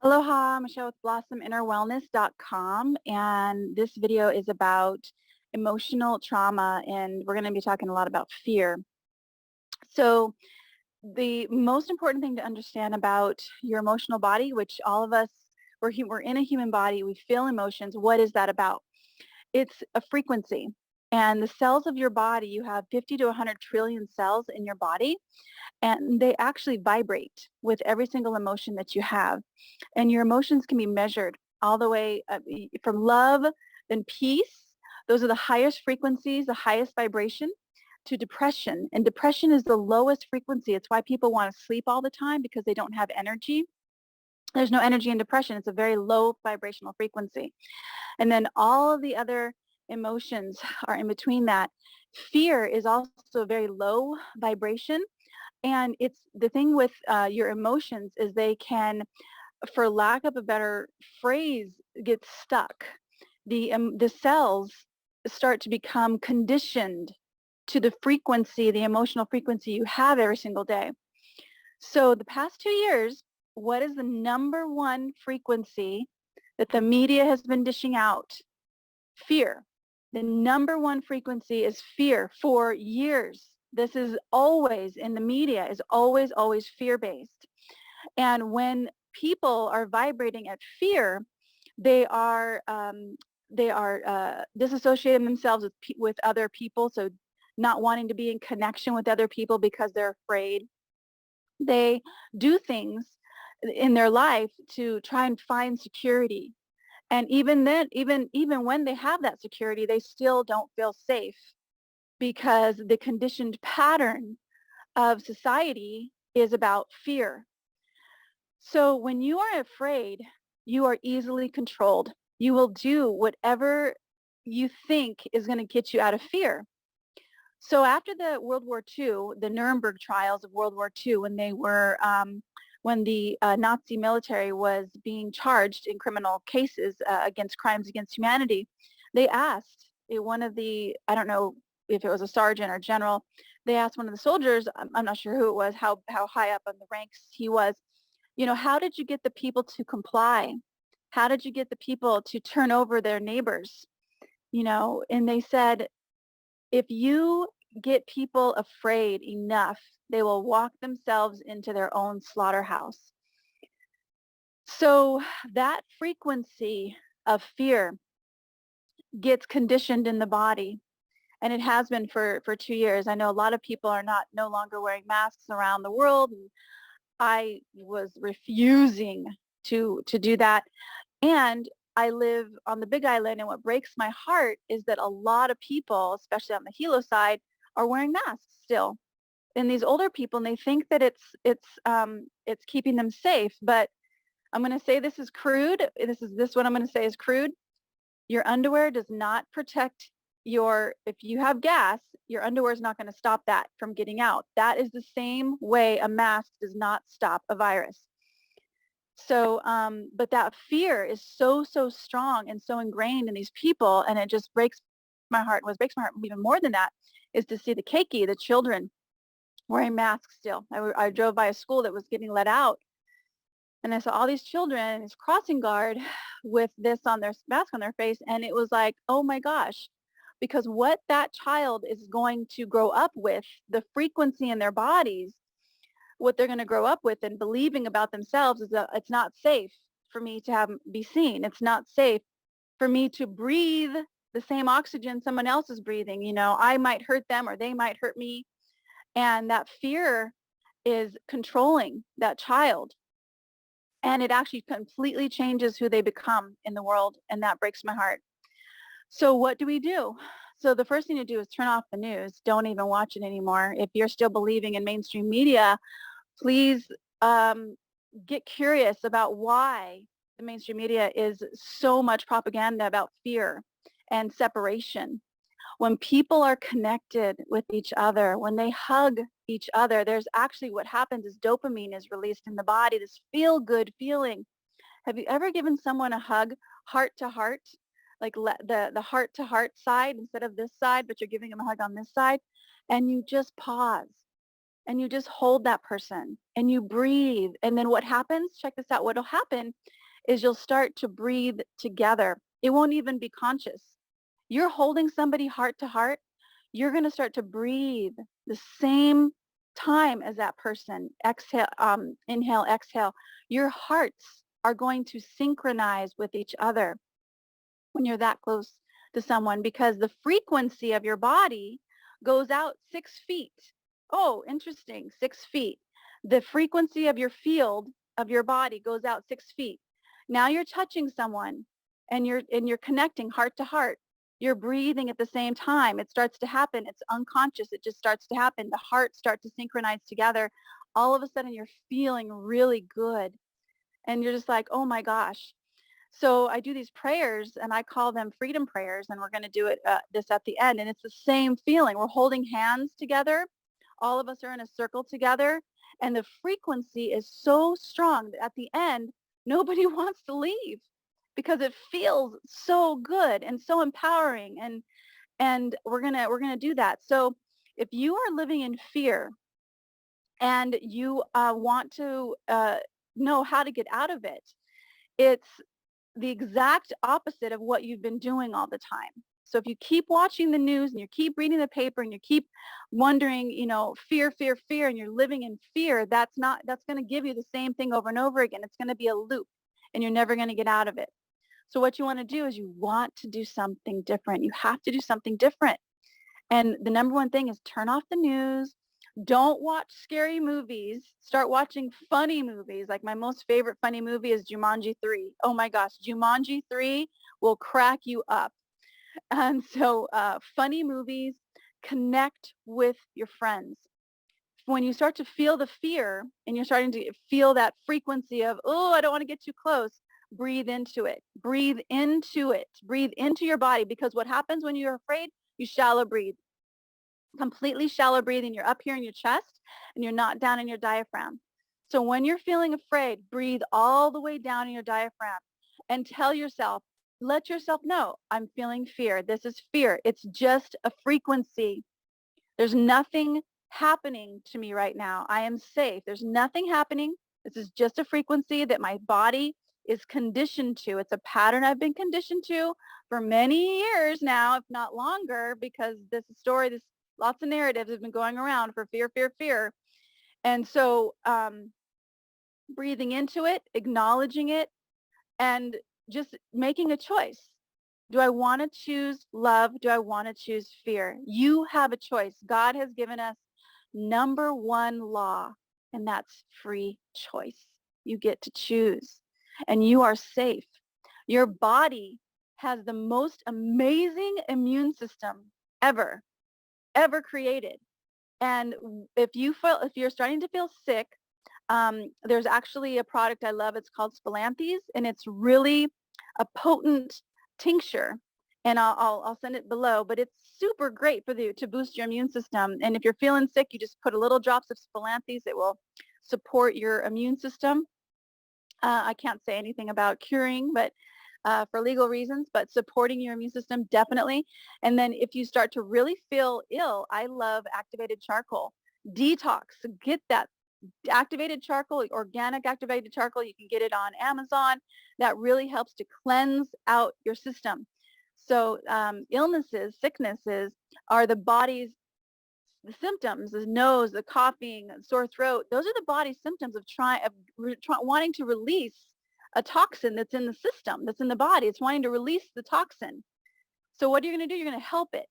Aloha, Michelle with blossominnerwellness.com, and this video is about emotional trauma, and we're going to be talking a lot about fear. So the most important thing to understand about your emotional body, which all of us, we're in a human body, we feel emotions. What is that about? It's a frequency. And the cells of your body, you have 50 to 100 trillion cells in your body, and they actually vibrate with every single emotion that you have. And your emotions can be measured all the way from love and peace. Those are the highest frequencies, the highest vibration, to depression. And depression is the lowest frequency. It's why people want to sleep all the time, because they don't have energy. There's no energy in depression. It's a very low vibrational frequency. And then all of the other emotions are in between that. Fear is also a very low vibration. And it's the thing with your emotions is they can, for lack of a better phrase, get stuck. The cells start to become conditioned to the frequency, the emotional frequency you have every single day. So the past 2 years, what is the number one frequency that the media has been dishing out? Fear. The number one frequency is fear for years. This is always in the media, is always, always fear-based. And when people are vibrating at fear, they are disassociating themselves with other people, so not wanting to be in connection with other people because they're afraid. They do things in their life to try and find security. And even then, even when they have that security, they still don't feel safe, because the conditioned pattern of society is about fear. So when you are afraid, you are easily controlled. You will do whatever you think is going to get you out of fear. So after the World War II, the Nuremberg trials of World War II, when the Nazi military was being charged in criminal cases against crimes against humanity, they asked one of the, I don't know if it was a sergeant or general, they asked one of the soldiers, I'm not sure who it was, how high up on the ranks he was, how did you get the people to comply? How did you get the people to turn over their neighbors? And they said, if you get people afraid enough, they will walk themselves into their own slaughterhouse. So that frequency of fear gets conditioned in the body, and it has been for 2 years. I know a lot of people are no longer wearing masks around the world, and I was refusing to do that. And I live on the Big Island, and what breaks my heart is that a lot of people, especially on the Hilo side, are wearing masks still. And these older people, and they think that it's keeping them safe. But I'm going to say this is crude. What I'm going to say is crude. Your underwear does not protect if you have gas, your underwear is not going to stop that from getting out. That is the same way a mask does not stop a virus. So, but that fear is so, so strong and so ingrained in these people, and it just breaks my heart. What breaks my heart even more than that is to see the keiki, the children, wearing masks still. I drove by a school that was getting let out, and I saw all these children, this crossing guard with this on their mask on their face, and it was like, oh my gosh, because what that child is going to grow up with, the frequency in their bodies, what they're going to grow up with and believing about themselves is that it's not safe for me to be seen. It's not safe for me to breathe the same oxygen someone else is breathing. I might hurt them or they might hurt me. And that fear is controlling that child. And it actually completely changes who they become in the world. And that breaks my heart. So what do we do? So the first thing to do is turn off the news. Don't even watch it anymore. If you're still believing in mainstream media, please get curious about why the mainstream media is so much propaganda about fear and separation. When people are connected with each other, when they hug each other, there's actually what happens is dopamine is released in the body, this feel-good feeling. Have you ever given someone a hug heart to heart, like the heart to heart side instead of this side, but you're giving them a hug on this side, and you just pause and you just hold that person and you breathe. And then what happens? Check this out. What'll happen is you'll start to breathe together. It won't even be conscious. You're holding somebody heart to heart. You're going to start to breathe the same time as that person. Exhale, inhale, exhale. Your hearts are going to synchronize with each other when you're that close to someone, because the frequency of your body goes out 6 feet. Oh, interesting. 6 feet. The frequency of your field of your body goes out 6 feet. Now you're touching someone and you're connecting heart to heart. You're breathing at the same time. It starts to happen. It's unconscious. It just starts to happen. The hearts start to synchronize together. All of a sudden you're feeling really good. And you're just like, oh my gosh. So I do these prayers and I call them freedom prayers, and we're going to do it this at the end. And it's the same feeling. We're holding hands together. All of us are in a circle together, and the frequency is so strong that at the end, nobody wants to leave because it feels so good and so empowering. And we're going to do that. So if you are living in fear and you want to know how to get out of it, it's the exact opposite of what you've been doing all the time. So if you keep watching the news and you keep reading the paper and you keep wondering, fear, fear, fear, and you're living in fear, that's going to give you the same thing over and over again. It's going to be a loop and you're never going to get out of it. So what you want to do is you want to do something different. You have to do something different. And the number one thing is turn off the news. Don't watch scary movies. Start watching funny movies. Like my most favorite funny movie is Jumanji 3. Oh my gosh, Jumanji 3 will crack you up. And so funny movies, connect with your friends. When you start to feel the fear and you're starting to feel that frequency of, oh, I don't want to get too close, breathe into it. Breathe into it. Breathe into your body, because what happens when you're afraid, you shallow breathe. Completely shallow breathing. You're up here in your chest and you're not down in your diaphragm. So when you're feeling afraid, breathe all the way down in your diaphragm and tell yourself, let yourself know, I'm feeling fear. This is fear. It's just a frequency. There's nothing happening to me right now. I am safe. There's nothing happening. This is just a frequency that my body is conditioned to. It's a pattern I've been conditioned to for many years now, if not longer, because lots of narratives have been going around for fear, fear, fear. And so breathing into it, acknowledging it, and just making a choice. Do I want to choose love? Do I want to choose fear? You have a choice. God has given us number one law, and that's free choice. You get to choose, and you are safe. Your body has the most amazing immune system ever created. And if you're starting to feel sick, there's actually a product I love. It's called Spilanthes, and it's really a potent tincture. And I'll send it below, but it's super great to boost your immune system. And if you're feeling sick, you just put a little drops of Spilanthes. It will support your immune system. I can't say anything about curing, but for legal reasons, but supporting your immune system, definitely. And then if you start to really feel ill, I love activated charcoal. Detox, get that activated charcoal, organic activated charcoal. You can get it on Amazon. That really helps to cleanse out your system. So illnesses, sicknesses are the body's the symptoms, the nose, the coughing, sore throat. Those are the body's symptoms of wanting to release a toxin that's in the system, that's in the body. It's wanting to release the toxin. So what are you going to do? You're going to help it.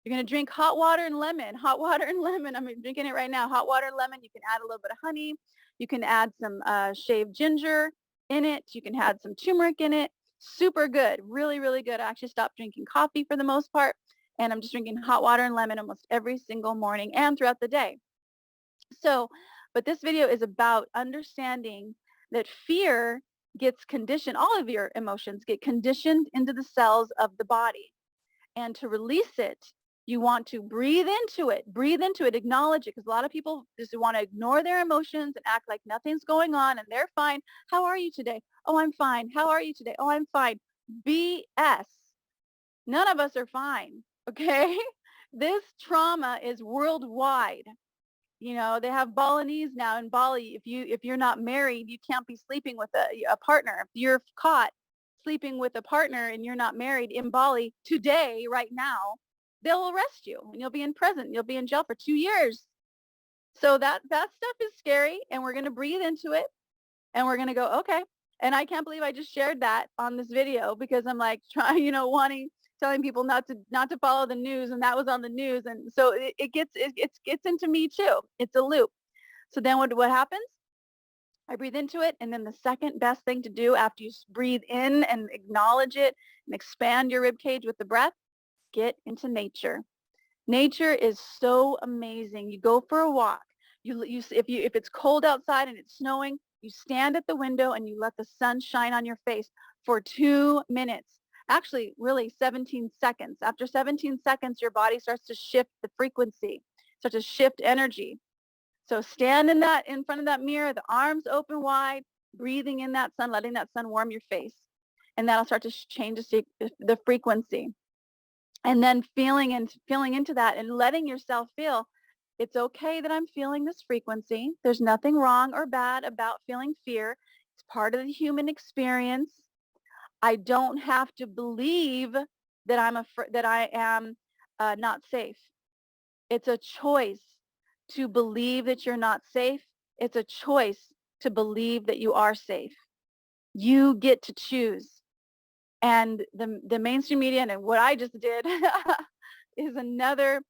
You're going to drink hot water and lemon. Hot water and lemon. I'm drinking it right now. Hot water and lemon. You can add a little bit of honey. You can add some shaved ginger in it. You can add some turmeric in it. Super good. Really, really good. I actually stopped drinking coffee for the most part, and I'm just drinking hot water and lemon almost every single morning and throughout the day. So, but this video is about understanding that fear gets conditioned. All of your emotions get conditioned into the cells of the body. And to release it, you want to breathe into it, acknowledge it, because a lot of people just want to ignore their emotions and act like nothing's going on and they're fine. How are you today? Oh, I'm fine. How are you today? Oh, I'm fine. BS. None of us are fine, okay? This trauma is worldwide. They have Balinese now in Bali. If you're not married, you can't be sleeping with a partner. If you're caught sleeping with a partner and you're not married in Bali today, right now, they'll arrest you and you'll be in prison. You'll be in jail for 2 years. So that stuff is scary, and we're going to breathe into it, and we're going to go, okay. And I can't believe I just shared that on this video, because I'm like trying, telling people not to follow the news, and that was on the news. And so it gets into me too. It's a loop. So then what happens? I breathe into it, and then the second best thing to do after you breathe in and acknowledge it and expand your rib cage with the breath, get into nature. Nature is so amazing. You go for a walk. If it's cold outside and it's snowing, you stand at the window and you let the sun shine on your face for 2 minutes. Actually, really 17 seconds. After 17 seconds, your body starts to shift the frequency, starts to shift energy. So stand in front of that mirror, the arms open wide, breathing in that sun, letting that sun warm your face. And that'll start to change the frequency. And then feeling into that and letting yourself feel, it's okay that I'm feeling this frequency. There's nothing wrong or bad about feeling fear. It's part of the human experience. I don't have to believe that I am not safe. It's a choice to believe that you're not safe. It's a choice to believe that you are safe. You get to choose. And the mainstream media and what I just did is another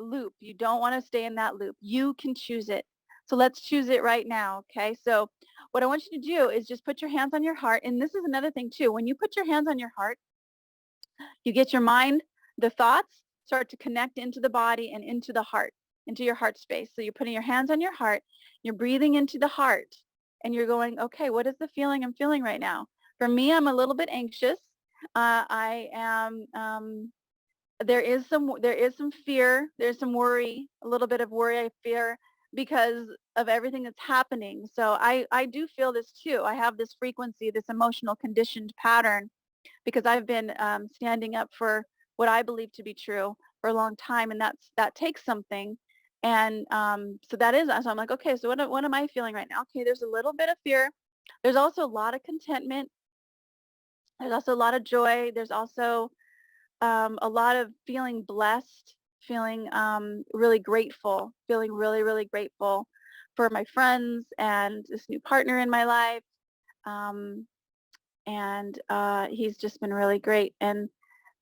loop. You don't want to stay in that loop. You can choose it. So let's choose it right now. Okay. So what I want you to do is just put your hands on your heart. And this is another thing too. When you put your hands on your heart, you get your mind, the thoughts start to connect into the body and into the heart, into your heart space. So you're putting your hands on your heart, you're breathing into the heart, and you're going, okay, what is the feeling I'm feeling right now? For me, I'm a little bit anxious. I am, there is some fear, there's some worry, a little bit of worry, I fear, because of everything that's happening. So I do feel this too. I have this frequency, this emotional conditioned pattern, because I've been standing up for what I believe to be true for a long time, and that takes something. And so that is, so I'm like, okay, so what am I feeling right now? Okay, there's a little bit of fear. There's also a lot of contentment. There's also a lot of joy. There's also a lot of feeling blessed, feeling really grateful, feeling really, really grateful for my friends and this new partner in my life. Um, and he's just been really great. And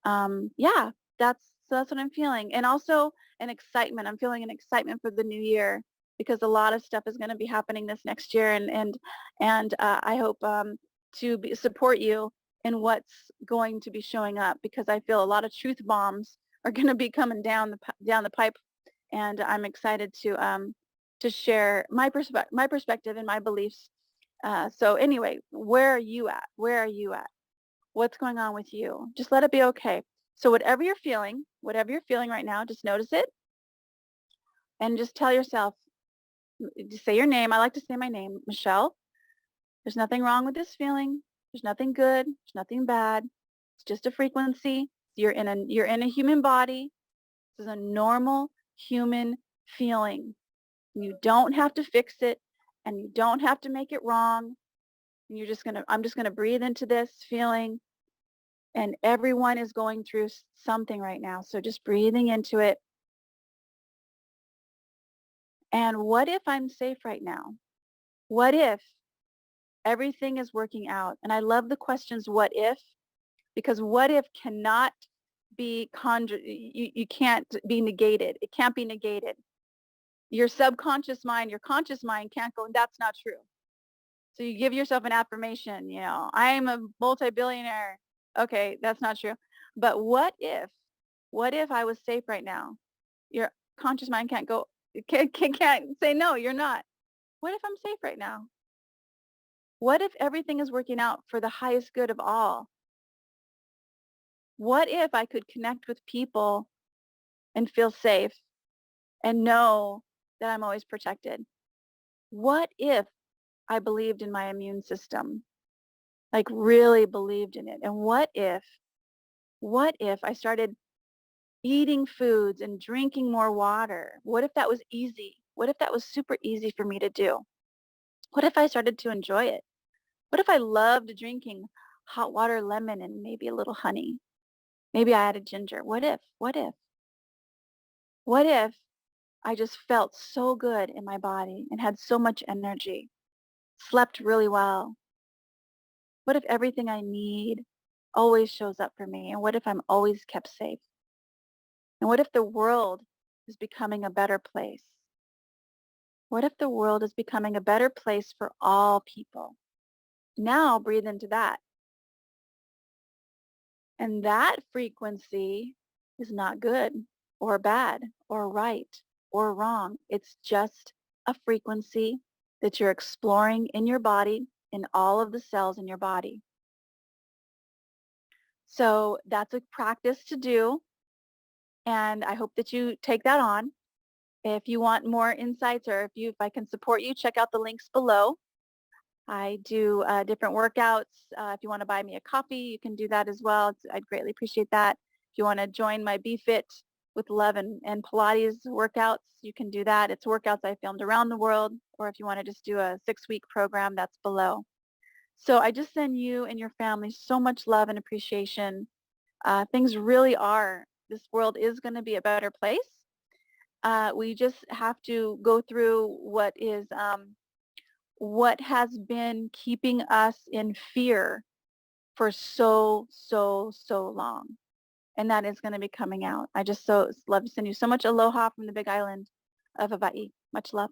yeah, that's what I'm feeling. And also an excitement. I'm feeling an excitement for the new year, because a lot of stuff is going to be happening this next year. And I hope support you in what's going to be showing up, because I feel a lot of truth bombs are going to be coming down the pipe. And I'm excited to share my perspective and my beliefs. So anyway, where are you at? Where are you at? What's going on with you? Just let it be okay. So whatever you're feeling right now, just notice it and just tell yourself, just say your name. I like to say my name, Michelle. There's nothing wrong with this feeling. There's nothing good. There's nothing bad. It's just a frequency. You're in a human body. This is a normal human feeling. You don't have to fix it, and you don't have to make it wrong. And I'm just gonna breathe into this feeling. And everyone is going through something right now. So just breathing into it. And what if I'm safe right now? What if everything is working out? And I love the questions, what if? Because what if cannot be you can't be negated. It can't be negated. Your subconscious mind, your conscious mind can't go, that's not true. So you give yourself an affirmation, I am a multi-billionaire. Okay, that's not true. But what if I was safe right now? Your conscious mind can't go, can't say, no, you're not. What if I'm safe right now? What if everything is working out for the highest good of all? What if I could connect with people and feel safe and know that I'm always protected? What if I believed in my immune system, like really believed in it? And what if I started eating foods and drinking more water? What if that was easy? What if that was super easy for me to do? What if I started to enjoy it? What if I loved drinking hot water, lemon, and maybe a little honey? Maybe I added ginger. What if? What if? What if I just felt so good in my body and had so much energy, slept really well? What if everything I need always shows up for me? And what if I'm always kept safe? And what if the world is becoming a better place? What if the world is becoming a better place for all people? Now breathe into that. And that frequency is not good or bad or right or wrong. It's just a frequency that you're exploring in your body, in all of the cells in your body. So that's a practice to do. And I hope that you take that on. If you want more insights or if I can support you, check out the links below. I do different workouts. If you want to buy me a coffee, you can do that as well. I'd greatly appreciate that. If you want to join my Be Fit with Love and Pilates workouts, you can do that. It's workouts I filmed around the world. Or if you want to just do a 6-week program, that's below. So I just send you and your family so much love and appreciation. Things really are. This world is going to be a better place. We just have to go through what has been keeping us in fear for so, so, so long. And that is going to be coming out. I just so love to send you so much aloha from the big island of Hawaii. Much love.